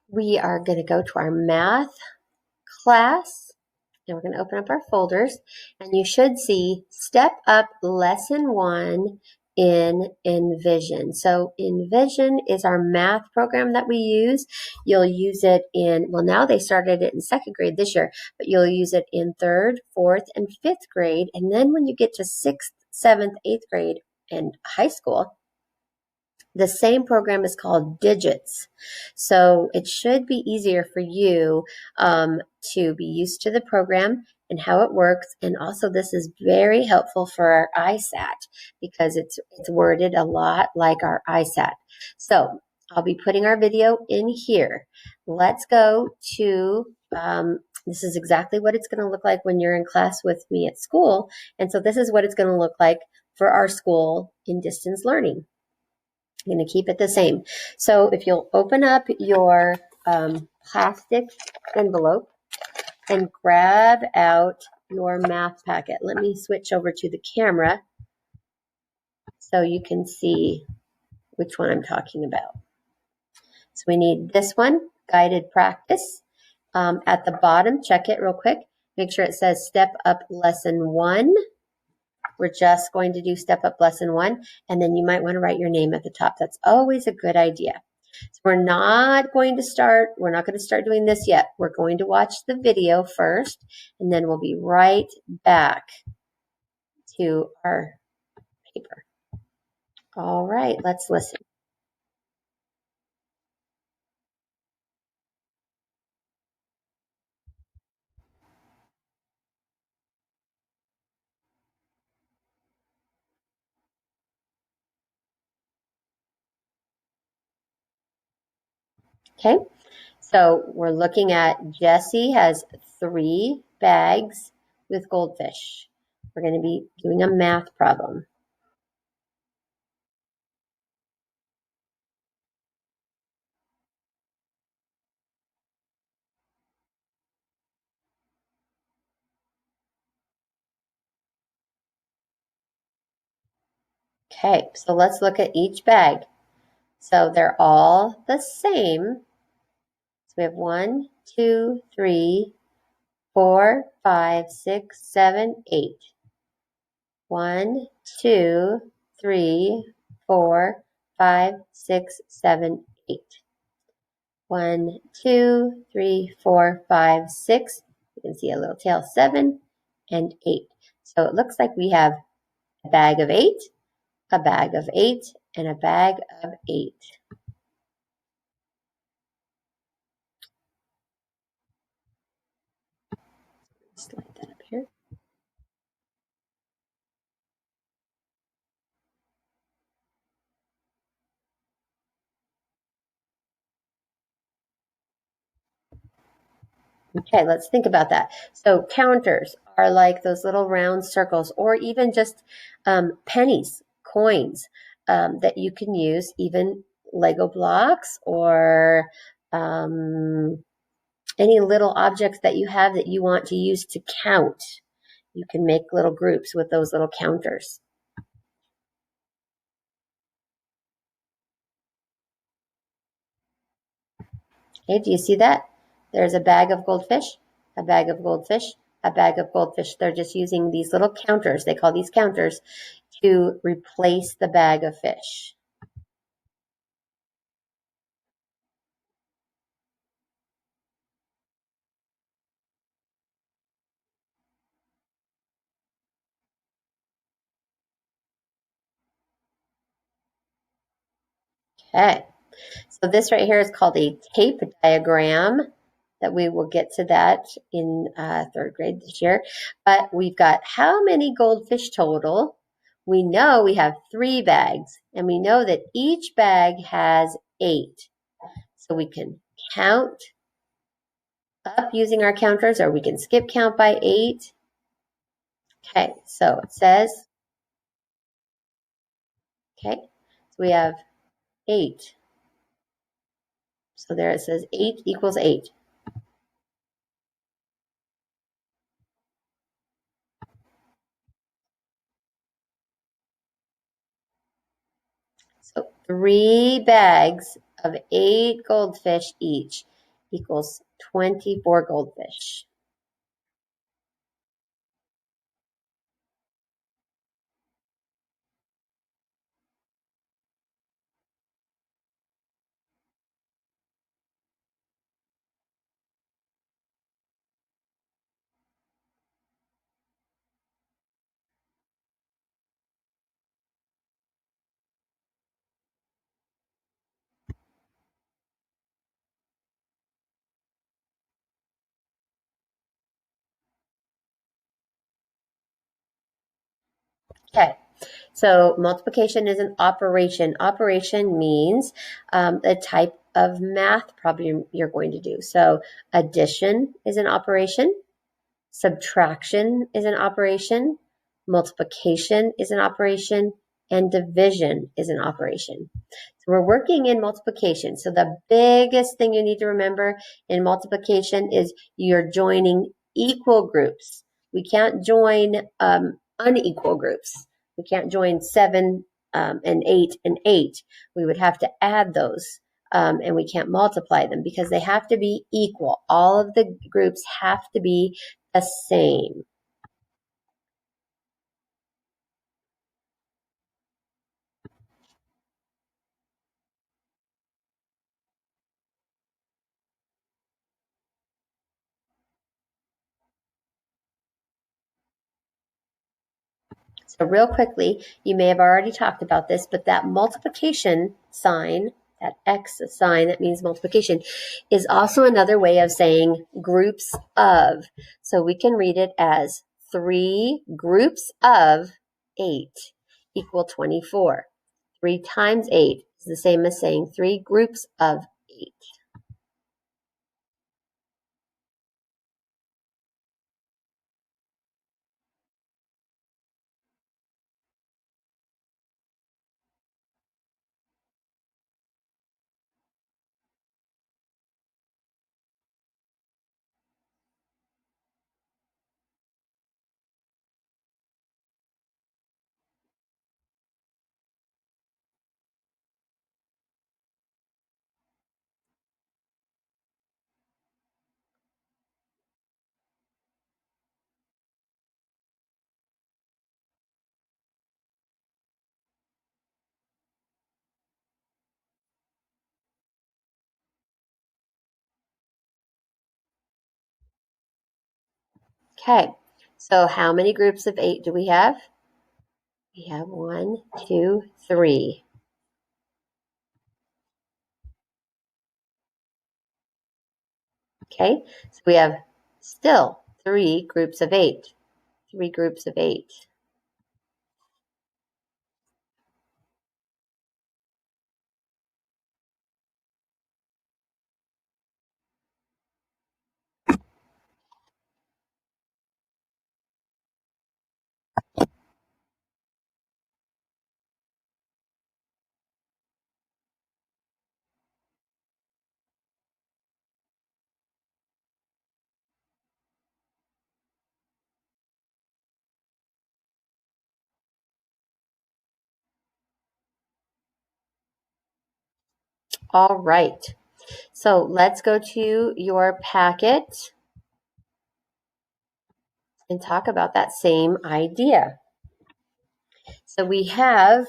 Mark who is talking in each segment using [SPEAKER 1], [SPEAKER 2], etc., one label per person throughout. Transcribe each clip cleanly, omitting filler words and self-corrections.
[SPEAKER 1] We are going to go to our math class and we're going to open up our folders and you should see Step Up Lesson 1 in Envision. So Envision is our math program that we use. You'll use it in, well, now they started it in second grade this year, but you'll use it in third, fourth, and fifth grade. And then when you get to sixth, seventh, eighth grade and high school, the same program is called Digits. So it should be easier for you to be used to the program and how it works. And also this is very helpful for our ISAT because it's worded a lot like our ISAT. So I'll be putting our video in here. Let's go to, this is exactly what it's going to look like when you're in class with me at school. And so this is what it's going to look like for our school in distance learning. I'm going to keep it the same. So if you'll open up your plastic envelope and grab out your math packet. Let me switch over to the camera so you can see which one I'm talking about. So we need this one, guided practice. At the bottom, check it real quick. Make sure it says Step Up Lesson 1. We're just going to do Step Up Lesson 1, and then you might want to write your name at the top. That's always a good idea. So we're not going to start doing this yet. We're going to watch the video first, and then we'll be right back to our paper. All right, let's listen. Okay, so we're looking at Jessie has 3 bags with goldfish. We're going to be doing a math problem. Okay, so let's look at each bag. So they're all the same. So we have 1, 2, 3, 4, 5, 6, 7, 8. 1, 2, 3, 4, 5, 6, 7, 8. 1, 2, 3, 4, 5, 6. You can see a little tail, 7 and 8. So it looks like we have a bag of 8, a bag of 8, and a bag of 8. Slide that up here. Okay, let's think about that. So counters are like those little round circles or even just pennies, coins that you can use, even Lego blocks or any little objects that you have that you want to use to count. You can make little groups with those little counters. Okay, do you see that? There's a bag of goldfish, a bag of goldfish, a bag of goldfish. They're just using these little counters. They call these counters to replace the bag of fish. Okay, so this right here is called a tape diagram. That we will get to that in third grade this year. But we've got how many goldfish total? We know we have 3 bags, and we know that each bag has 8. So we can count up using our counters, or we can skip count by 8. Okay, so it says, okay, so we have 8. So there it says 8 equals 8. So 3 bags of 8 goldfish each. equals 24 goldfish. Okay, so multiplication is an operation. Operation means a type of math problem you're going to do. So addition is an operation, subtraction is an operation, multiplication is an operation, and division is an operation. So we're working in multiplication. So the biggest thing you need to remember in multiplication is you're joining equal groups. We can't join unequal groups. We can't join 7 and 8 and 8. We would have to add those. And we can't multiply them because they have to be equal. All of the groups have to be the same. So real quickly, you may have already talked about this, but that multiplication sign, that X sign that means multiplication, is also another way of saying groups of. So we can read it as 3 groups of 8 equal 24. 3 times 8 is the same as saying 3 groups of 8. Okay, so how many groups of 8 do we have? We have 1, 2, 3. Okay, so we have still 3 groups of 8. 3 groups of 8. All right, so let's go to your packet and talk about that same idea. So we have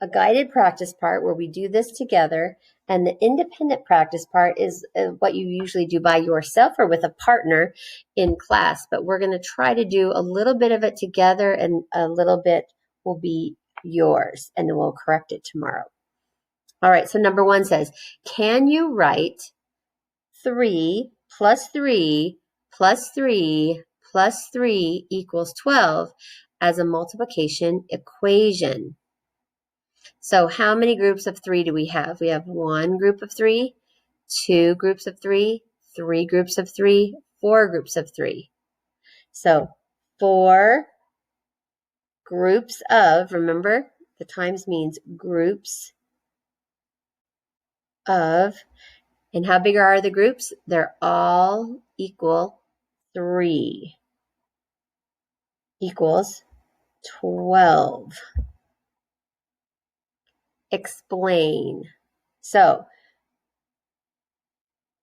[SPEAKER 1] a guided practice part where we do this together, and the independent practice part is what you usually do by yourself or with a partner in class. But we're going to try to do a little bit of it together, and a little bit will be yours, and then we'll correct it tomorrow. All right, so number 1 says, can you write 3 plus 3 plus 3 plus 3 equals 12 as a multiplication equation? So how many groups of 3 do we have? We have 1 group of 3, 2 groups of 3, 3 groups of 3, 4 groups of 3. So 4 groups of, remember, the times means groups of, and how big are the groups? They're all equal 3 equals 12. Explain. So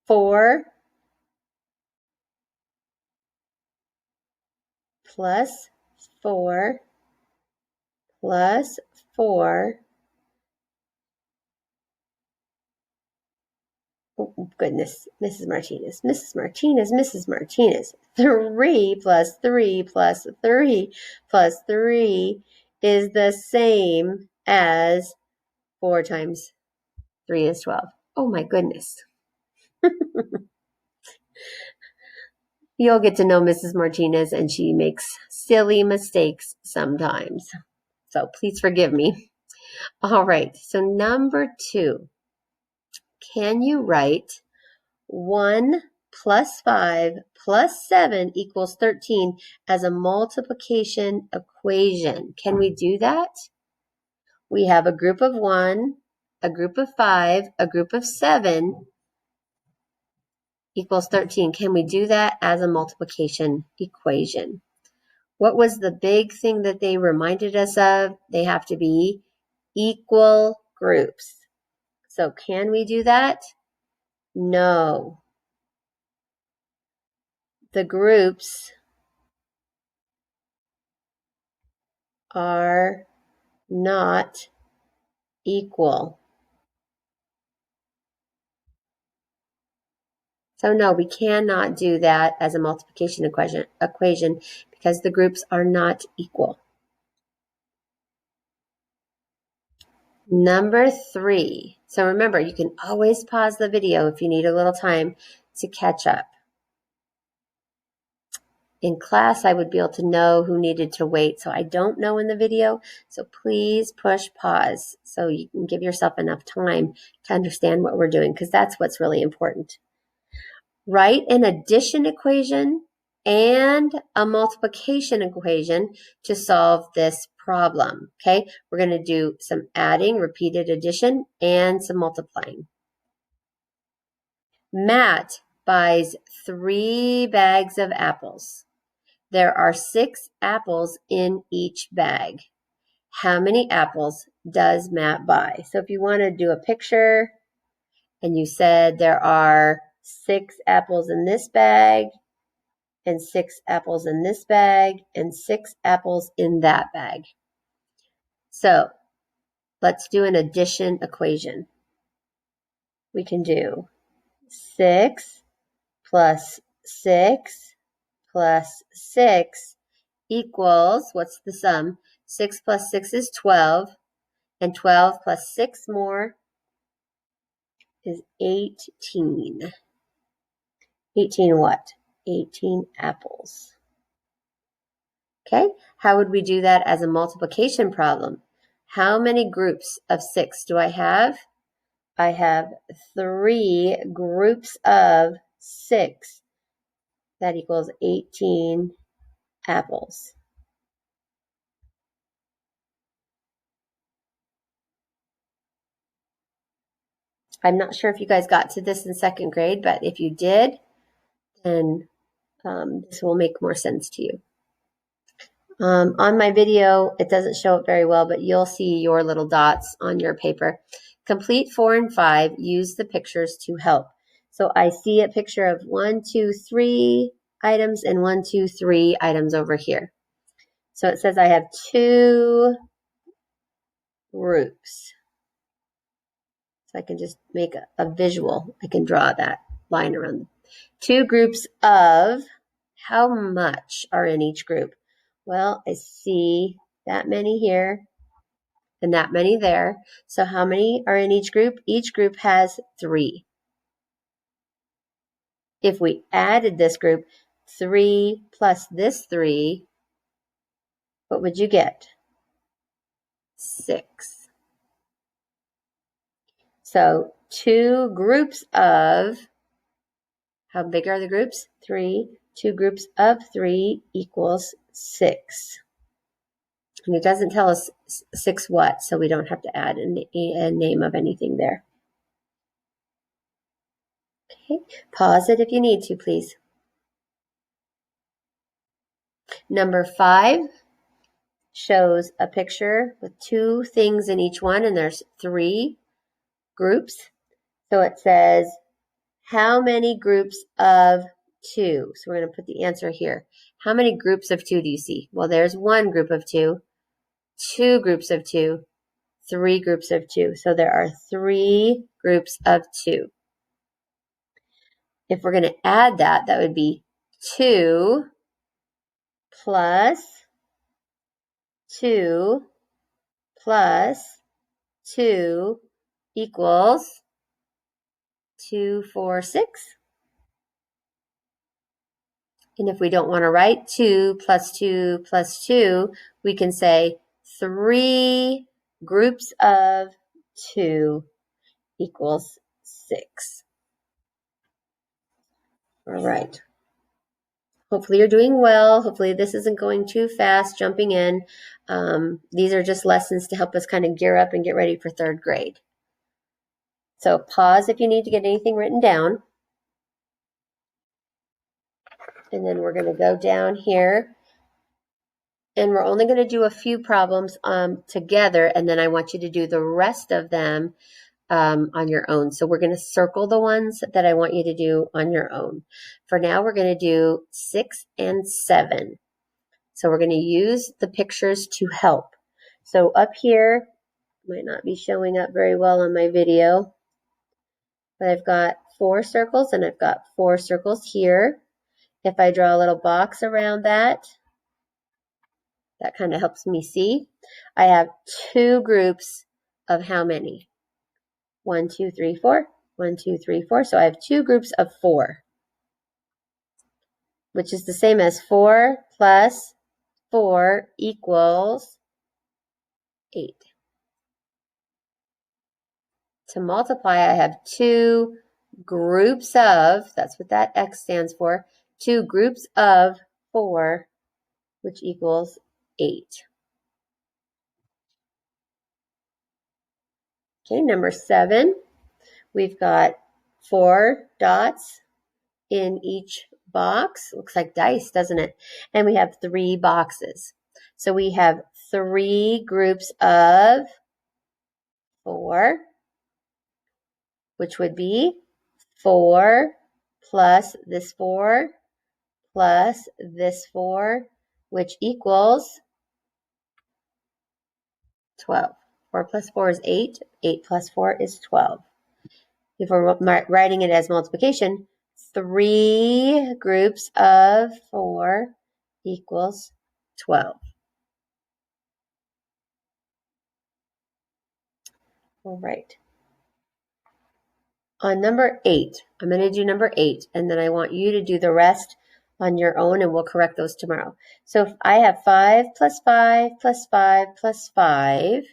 [SPEAKER 1] 4 plus 4 plus 4. Oh, goodness, Mrs. Martinez, Mrs. Martinez, Mrs. Martinez. 3 plus 3 plus 3 plus 3 is the same as 4 times 3 is 12. Oh my goodness. You'll get to know Mrs. Martinez, and she makes silly mistakes sometimes. So please forgive me. All right, so number 2. Can you write 1 plus 5 plus 7 equals 13 as a multiplication equation? Can we do that? We have a group of 1, a group of 5, a group of 7 equals 13. Can we do that as a multiplication equation? What was the big thing that they reminded us of? They have to be equal groups. So can we do that? No. The groups are not equal. So no, we cannot do that as a multiplication equation because the groups are not equal. Number 3. So remember, you can always pause the video if you need a little time to catch up. In class, I would be able to know who needed to wait, so I don't know in the video. So please push pause so you can give yourself enough time to understand what we're doing, because that's what's really important. Write an addition equation and a multiplication equation to solve this problem, okay? We're going to do some adding, repeated addition, and some multiplying. Matt buys 3 bags of apples. There are 6 apples in each bag. How many apples does Matt buy? So if you want to do a picture and you said there are 6 apples in this bag and 6 apples in this bag and 6 apples in that bag. So let's do an addition equation. We can do 6 plus 6 plus 6 equals, what's the sum? 6 plus 6 is 12, and 12 plus 6 more is 18. 18 what? 18 apples. Okay, how would we do that as a multiplication problem? How many groups of 6 do I have? I have 3 groups of 6. That equals 18 apples. I'm not sure if you guys got to this in 2nd grade, but if you did, then this will make more sense to you. On my video, it doesn't show it very well, but you'll see your little dots on your paper. Complete 4 and 5. Use the pictures to help. So I see a picture of 1, 2, 3 items and 1, 2, 3 items over here. So it says I have 2 groups. So I can just make a visual. I can draw that line around them. 2 groups of, how much are in each group? Well, I see that many here and that many there. So how many are in each group? Each group has 3. If we added this group, 3 plus this 3, what would you get? 6. So 2 groups of, how big are the groups? 3. 2 groups of 3 equals 6. And it doesn't tell us 6 what, so we don't have to add a name of anything there. Okay, pause it if you need to, please. Number 5 shows a picture with 2 things in each one, and there's 3 groups. So it says, how many groups of 2? So we're going to put the answer here. How many groups of 2 do you see? Well, there's 1 group of 2, 2 groups of 2, 3 groups of 2. So there are 3 groups of 2. If we're going to add that, that would be 2 plus 2 plus 2 equals 2, 4, 6. And if we don't want to write 2 plus 2 plus 2, we can say 3 groups of 2 equals 6. All right. Hopefully you're doing well. Hopefully this isn't going too fast, jumping in. These are just lessons to help us kind of gear up and get ready for 3rd grade. So pause if you need to get anything written down. And then we're going to go down here. And we're only going to do a few problems together, and then I want you to do the rest of them on your own. So we're going to circle the ones that I want you to do on your own. For now, we're going to do 6 and 7. So we're going to use the pictures to help. So up here, might not be showing up very well on my video, but I've got 4 circles and I've got 4 circles here. If I draw a little box around that, that kind of helps me see. I have 2 groups of how many? 1, 2, 3, 4. 1, 2, 3, 4. So I have 2 groups of 4, which is the same as 4 plus 4 equals 8. To multiply, I have 2 groups of, that's what that X stands for, 2 groups of 4, which equals 8. Okay, number 7, we've got 4 dots in each box. Looks like dice, doesn't it? And we have 3 boxes. So we have 3 groups of 4, which would be 4 plus this 4 plus this 4, which equals 12. 4 plus 4 is 8. 8 plus 4 is 12. If we're writing it as multiplication, 3 groups of 4 equals 12. All right. On number 8, I'm going to do number 8, and then I want you to do the rest on your own, and we'll correct those tomorrow. So if I have 5 plus 5 plus 5 plus 5,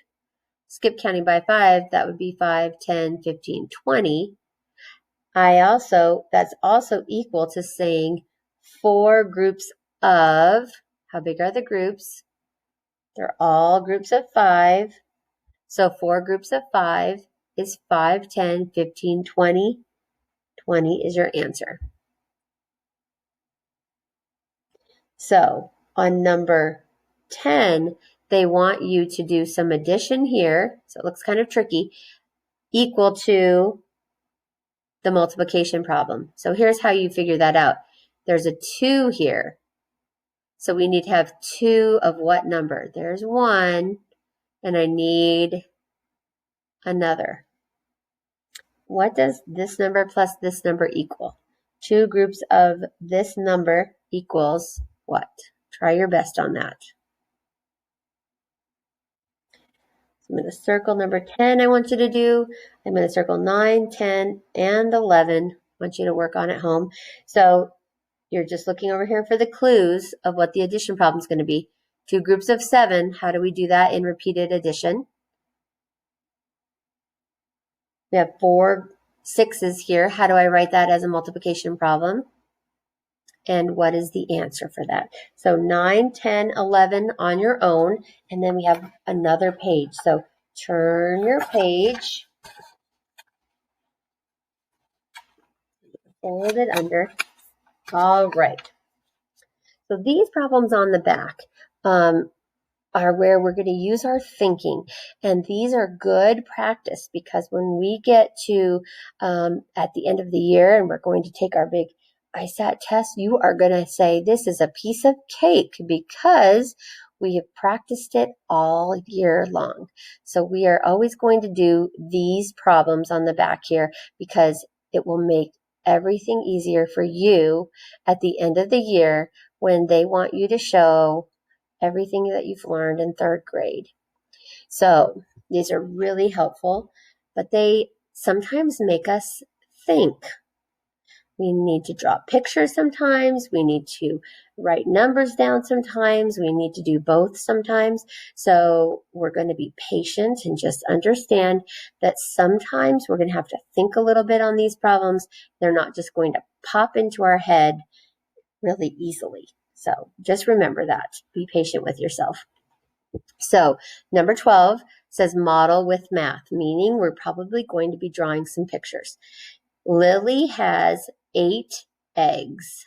[SPEAKER 1] skip counting by 5, that would be 5, 10, 15, 20. That's also equal to saying 4 groups of, how big are the groups? They're all groups of 5. So 4 groups of 5 is 5, 10, 15, 20. 20 is your answer. So on number 10, they want you to do some addition here. So it looks kind of tricky. Equal to the multiplication problem. So here's how you figure that out. There's a 2 here. So we need to have 2 of what number? There's 1, and I need another. What does this number plus this number equal? 2 groups of this number equals what? Try your best on that. So I'm going to circle number 10 I want you to do. I'm going to circle 9, 10, and 11. I want you to work on at home. So you're just looking over here for the clues of what the addition problem is going to be. 2 groups of 7. How do we do that in repeated addition? We have 4 6s here. How do I write that as a multiplication problem? And what is the answer for that? So 9, 10, 11 on your own, and then we have another page. So turn your page, fold it under. All right. So these problems on the back, are where we're going to use our thinking. And these are good practice because when we get to at the end of the year and we're going to take our big ISAT test, you are going to say, this is a piece of cake because we have practiced it all year long. So we are always going to do these problems on the back here because it will make everything easier for you at the end of the year when they want you to show everything that you've learned in third grade. So these are really helpful, but they sometimes make us think. We need to draw pictures sometimes. We need to write numbers down sometimes. We need to do both sometimes. So we're going to be patient and just understand that sometimes we're going to have to think a little bit on these problems. They're not just going to pop into our head really easily. So just remember that. Be patient with yourself. So number 12 says model with math, meaning we're probably going to be drawing some pictures. Lily has 8 eggs.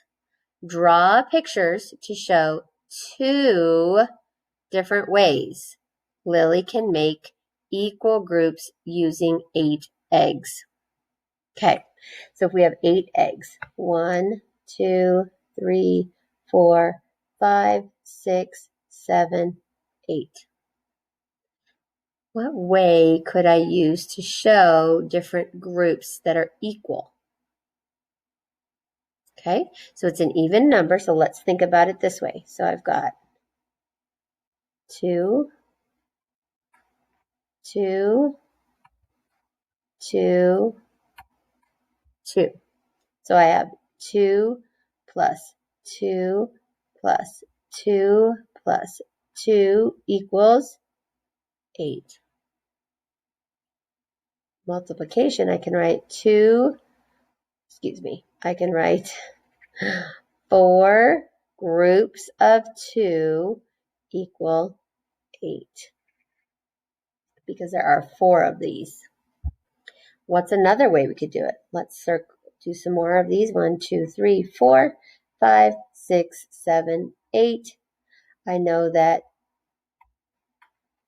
[SPEAKER 1] Draw pictures to show 2 different ways Lily can make equal groups using 8 eggs. Okay, so if we have 8 eggs, 1, 2, 3, 4, 5, 6, 7, 8. What way could I use to show different groups that are equal? Okay, so it's an even number, so let's think about it this way. So I've got 2, 2, 2, 2. So I have 2 plus 2 plus 2 plus 2 equals 8. Multiplication, I can write I can write 4 groups of 2 equal 8 because there are 4 of these. What's another way we could do it? Let's do some more of these. 1, 2, 3, 4, 5, 6, 7, 8. I know that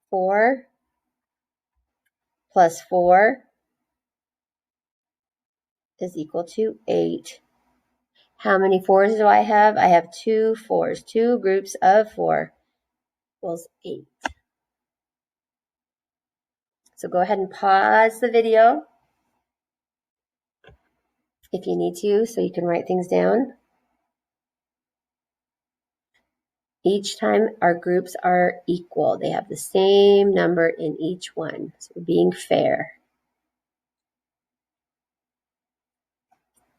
[SPEAKER 1] 4 plus 4 is equal to 8. How many 4s do I have? I have 2 4s. 2 groups of 4 equals 8. So go ahead and pause the video if you need to, so you can write things down. Each time our groups are equal. They have the same number in each one. So we're being fair.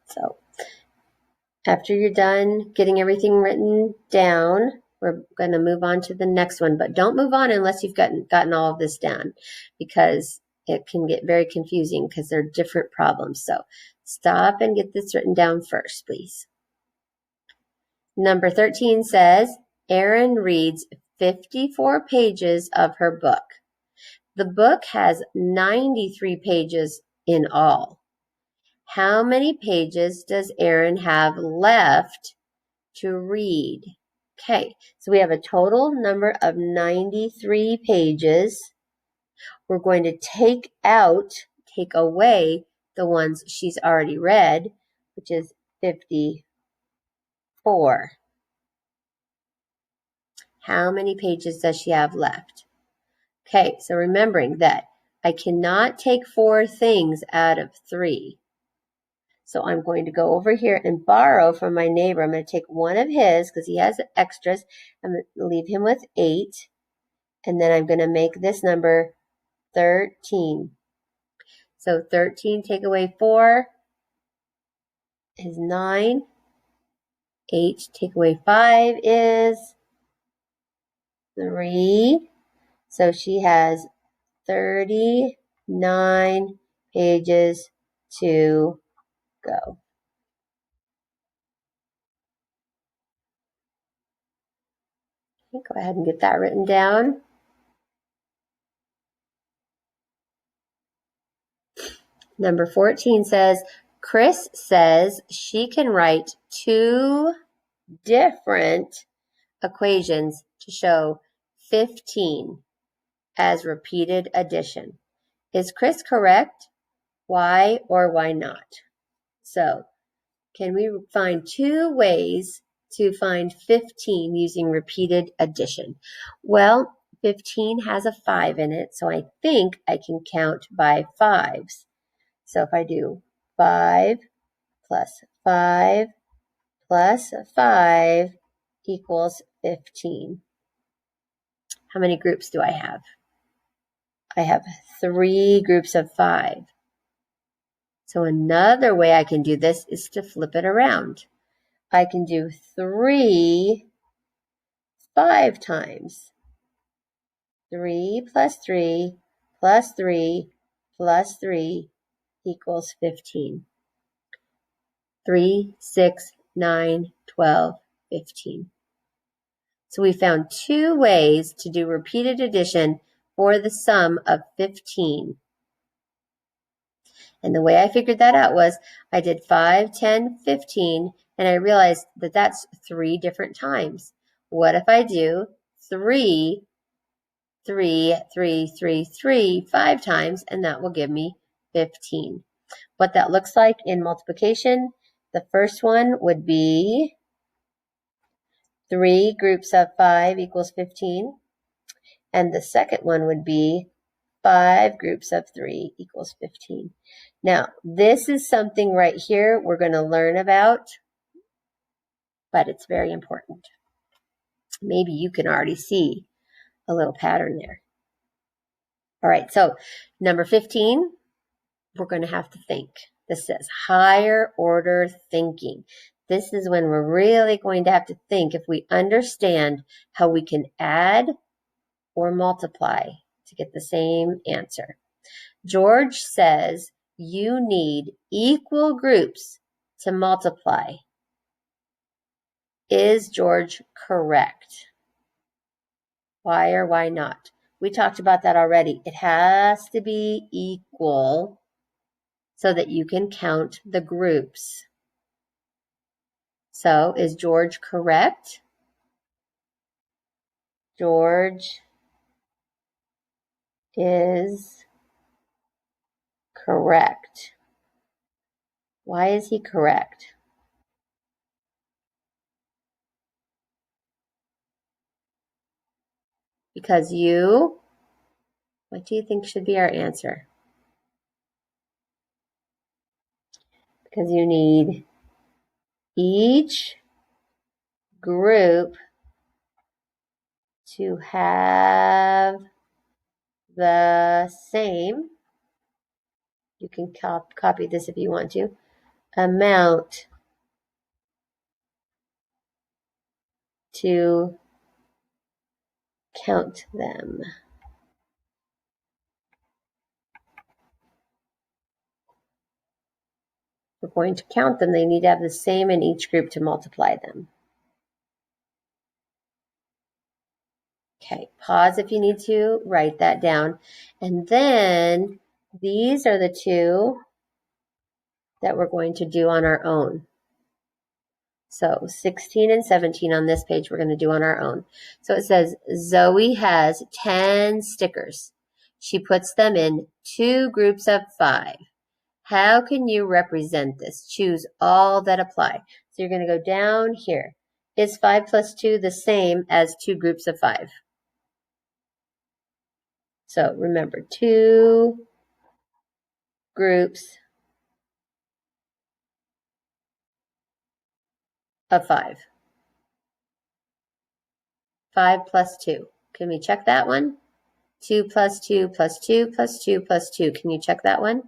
[SPEAKER 1] So after you're done getting everything written down, we're going to move on to the next one. But don't move on unless you've gotten all of this down because it can get very confusing because they're different problems. So stop and get this written down first, please. Number 13 says, Erin reads 54 pages of her book. The book has 93 pages in all. How many pages does Erin have left to read? Okay, so we have a total number of 93 pages. We're going to take away the ones she's already read, which is 54. How many pages does she have left? Okay, so remembering that I cannot take 4 things out of 3. So I'm going to go over here and borrow from my neighbor. I'm going to take one of his because he has extras. I'm going to leave him with 8. And then I'm going to make this number 13. So 13 take away 4 is 9. 8 take away 5 is 3. So she has 39 pages to go. Okay, go ahead and get that written down. Number 14 says, Chris says she can write 2 different equations to show 15 as repeated addition. Is Chris correct? Why or why not? So, can we find two ways to find 15 using repeated addition? Well, 15 has a 5 in it, so I think I can count by 5s. So if I do 5 plus 5 plus 5 equals 15. How many groups do I have? I have 3 groups of 5. So another way I can do this is to flip it around. I can do 3 5 times. 3 plus 3 plus 3 plus 3 equals 15. 3, 6, 9, 12, 15. So we found 2 ways to do repeated addition for the sum of 15. And the way I figured that out was I did 5, 10, 15, and I realized that that's 3 different times. What if I do 3, 3, 3, 3, 3, 5 times, and that will give me 15. What that looks like in multiplication, the first one would be 3 groups of 5 equals 15. And the second one would be 5 groups of 3 equals 15. Now, this is something right here we're going to learn about, but it's very important. Maybe you can already see a little pattern there. All right, so number 15, we're going to have to think. This says higher order thinking. This is when we're really going to have to think if we understand how we can add or multiply to get the same answer. George says you need equal groups to multiply. Is George correct? Why or why not? We talked about that already. It has to be equal so that you can count the groups. So, is George correct? George is correct. Why is he correct? Because you, what do you think should be our answer? Because you need each group to have the same, you can copy this if you want to, amount to count them. We're going to count them. They need to have the same in each group to multiply them. Okay, pause if you need to, write that down. And then these are the 2 that we're going to do on our own. So 16 and 17 on this page we're going to do on our own. So it says Zoe has 10 stickers. She puts them in 2 groups of 5. How can you represent this? Choose all that apply. So you're going to go down here. Is 5 plus 2 the same as 2 groups of 5? So remember, 2 groups of 5. 5 plus 2. Can we check that one? 2 plus 2 plus 2 plus 2 plus 2. Can you check that one?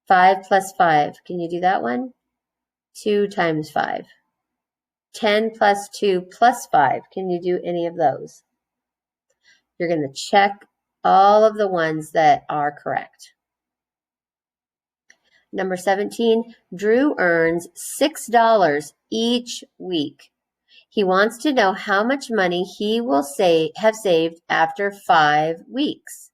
[SPEAKER 1] 5 plus 5. Can you do that one? 2 times 5. 10 plus 2 plus 5. Can you do any of those? You're going to check all of the ones that are correct. Number 17, Drew earns $6 each week. He wants to know how much money he will have saved after 5 weeks.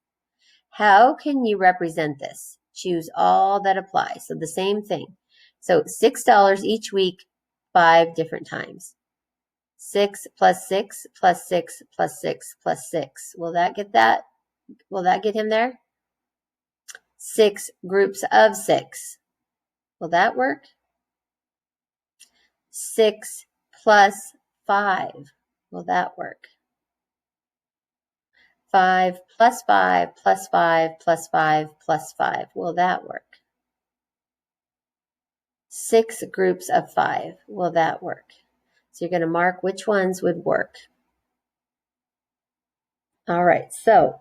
[SPEAKER 1] How can you represent this? Choose all that apply. So the same thing. So $6 each week, 5 different times. 6 plus 6 plus 6 plus 6 plus 6. Will that get that? Will that get him there? 6 groups of 6. Will that work? 6 plus 5. Will that work? 5 plus 5 plus 5 plus 5 plus 5. Will that work? 6 groups of 5. Will that work? So you're going to mark which ones would work. All right, so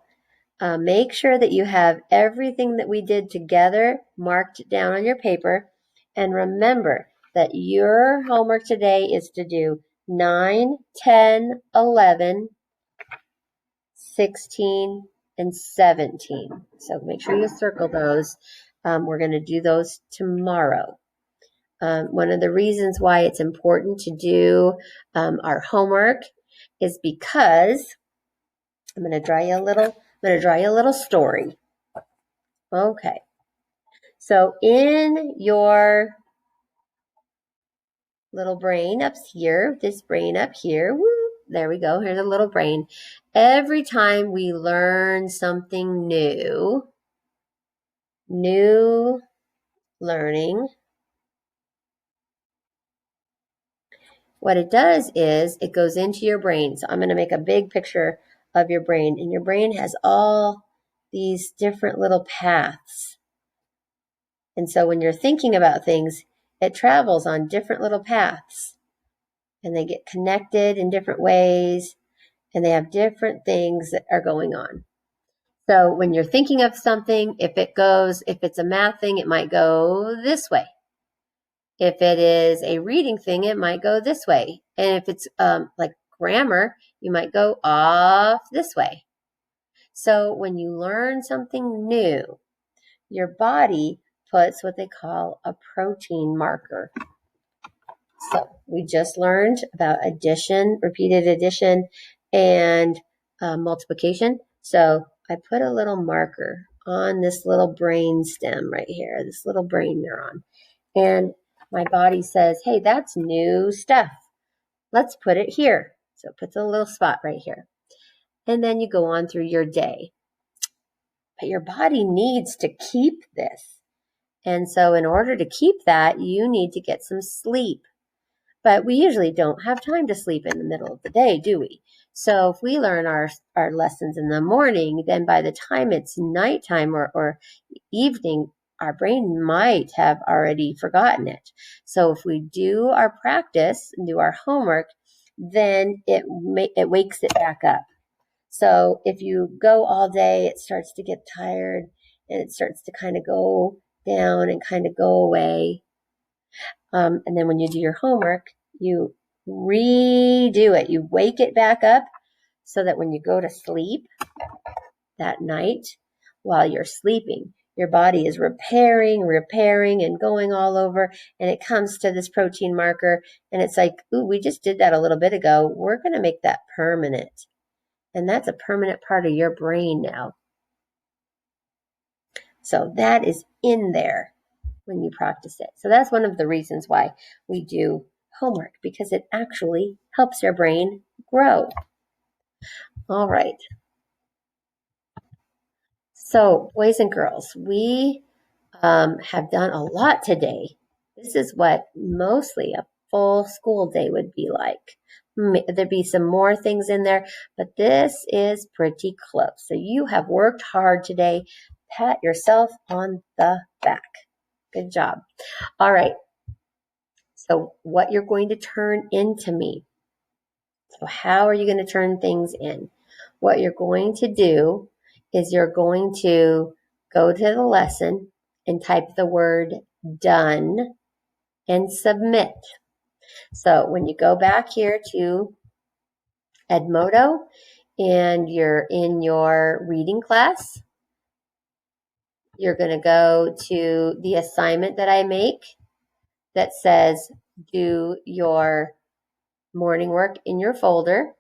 [SPEAKER 1] make sure that you have everything that we did together marked down on your paper. And remember that your homework today is to do 9, 10, 11, 16, and 17. So make sure you circle those. We're going to do those tomorrow. One of the reasons why it's important to do our homework is because I'm going to draw you a little story. Okay. So in your little brain up here, this brain up here, woo, there we go. Here's a little brain. Every time we learn something new learning, what it does is it goes into your brain. So I'm going to make a big picture of your brain. And your brain has all these different little paths. And so when you're thinking about things, it travels on different little paths. And they get connected in different ways. And they have different things that are going on. So when you're thinking of something, if it's a math thing, it might go this way. If it is a reading thing, it might go this way. And if it's like grammar, you might go off this way. So when you learn something new, your body puts what they call a protein marker. So we just learned about addition, repeated addition, and multiplication. So I put a little marker on this little brain stem right here, this little brain neuron. And my body says, hey, that's new stuff. Let's put it here. So it puts a little spot right here. And then you go on through your day. But your body needs to keep this. And so in order to keep that, you need to get some sleep. But we usually don't have time to sleep in the middle of the day, do we? So if we learn our lessons in the morning, then by the time it's nighttime or evening, our brain might have already forgotten it. So if we do our practice and do our homework, then it wakes it back up. So if you go all day, it starts to get tired and it starts to kind of go down and kind of go away. And then when you do your homework, you redo it. You wake it back up so that when you go to sleep that night, while you're sleeping, your body is repairing, and going all over. And it comes to this protein marker. And it's like, ooh, we just did that a little bit ago. We're going to make that permanent. And that's a permanent part of your brain now. So that is in there when you practice it. So that's one of the reasons why we do homework, because it actually helps your brain grow. All right. So boys and girls, we have done a lot today. This is what mostly a full school day would be like. There'd be some more things in there, but this is pretty close. So you have worked hard today. Pat yourself on the back. Good job. All right. So what you're going to turn into me. So how are you going to turn things in? What you're going to do is you're going to go to the lesson and type the word done and submit. So when you go back here to Edmodo and you're in your reading class, you're going to go to the assignment that I make that says do your morning work in your folder.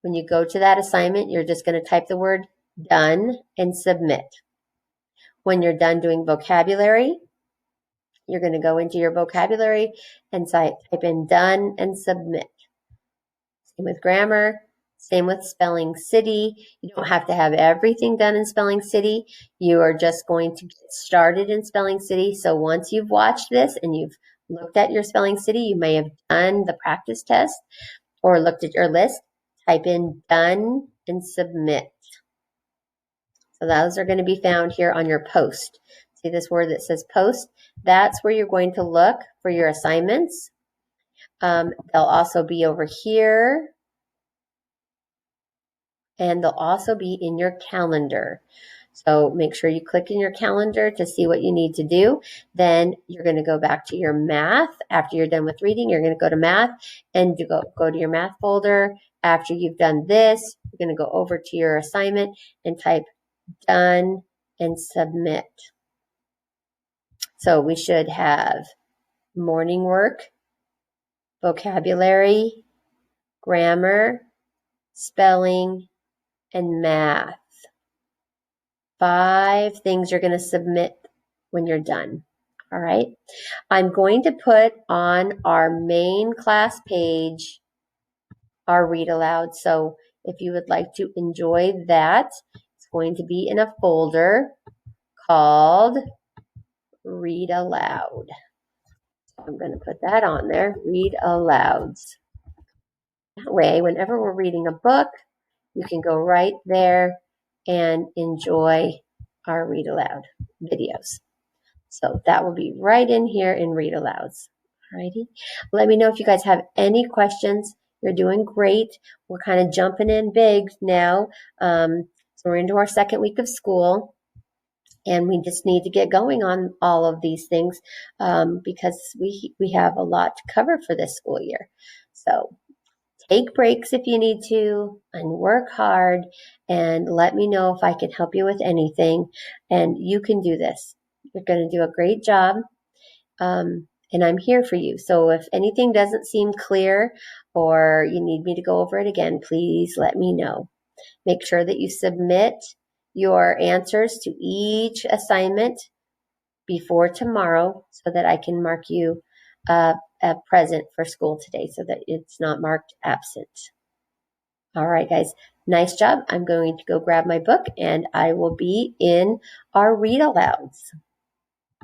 [SPEAKER 1] When you go to that assignment, you're just going to type the word done and submit. When you're done doing vocabulary, you're going to go into your vocabulary and type in done and submit. Same with grammar. Same with Spelling City. You don't have to have everything done in Spelling City. You are just going to get started in Spelling City. So once you've watched this and you've looked at your Spelling City, you may have done the practice test or looked at your list. Type in done and submit. So those are going to be found here on your post. See this word that says post? That's where you're going to look for your assignments. They'll also be over here, and they'll also be in your calendar. So make sure you click in your calendar to see what you need to do. Then you're going to go back to your math. After you're done with reading, you're going to go to math and go to your math folder. After you've done this, you're going to go over to your assignment and type done and submit. So we should have morning work, vocabulary, grammar, spelling, and math. 5 things you're going to submit when you're done. All right. I'm going to put on our main class page our read aloud. So if you would like to enjoy that, it's going to be in a folder called Read Aloud. I'm going to put that on there, Read Alouds. That way, whenever we're reading a book, you can go right there and enjoy our Read Aloud videos. So that will be right in here in Read Alouds. Alrighty. Let me know if you guys have any questions. You're doing great. We're kind of jumping in big now. So we're into our second week of school. And we just need to get going on all of these things because we have a lot to cover for this school year. So take breaks if you need to and work hard and let me know if I can help you with anything. And you can do this. You're going to do a great job. And I'm here for you. So if anything doesn't seem clear or you need me to go over it again, please let me know. Make sure that you submit your answers to each assignment before tomorrow so that I can mark you present for school today so that it's not marked absent. All right, guys, nice job. I'm going to go grab my book and I will be in our read alouds.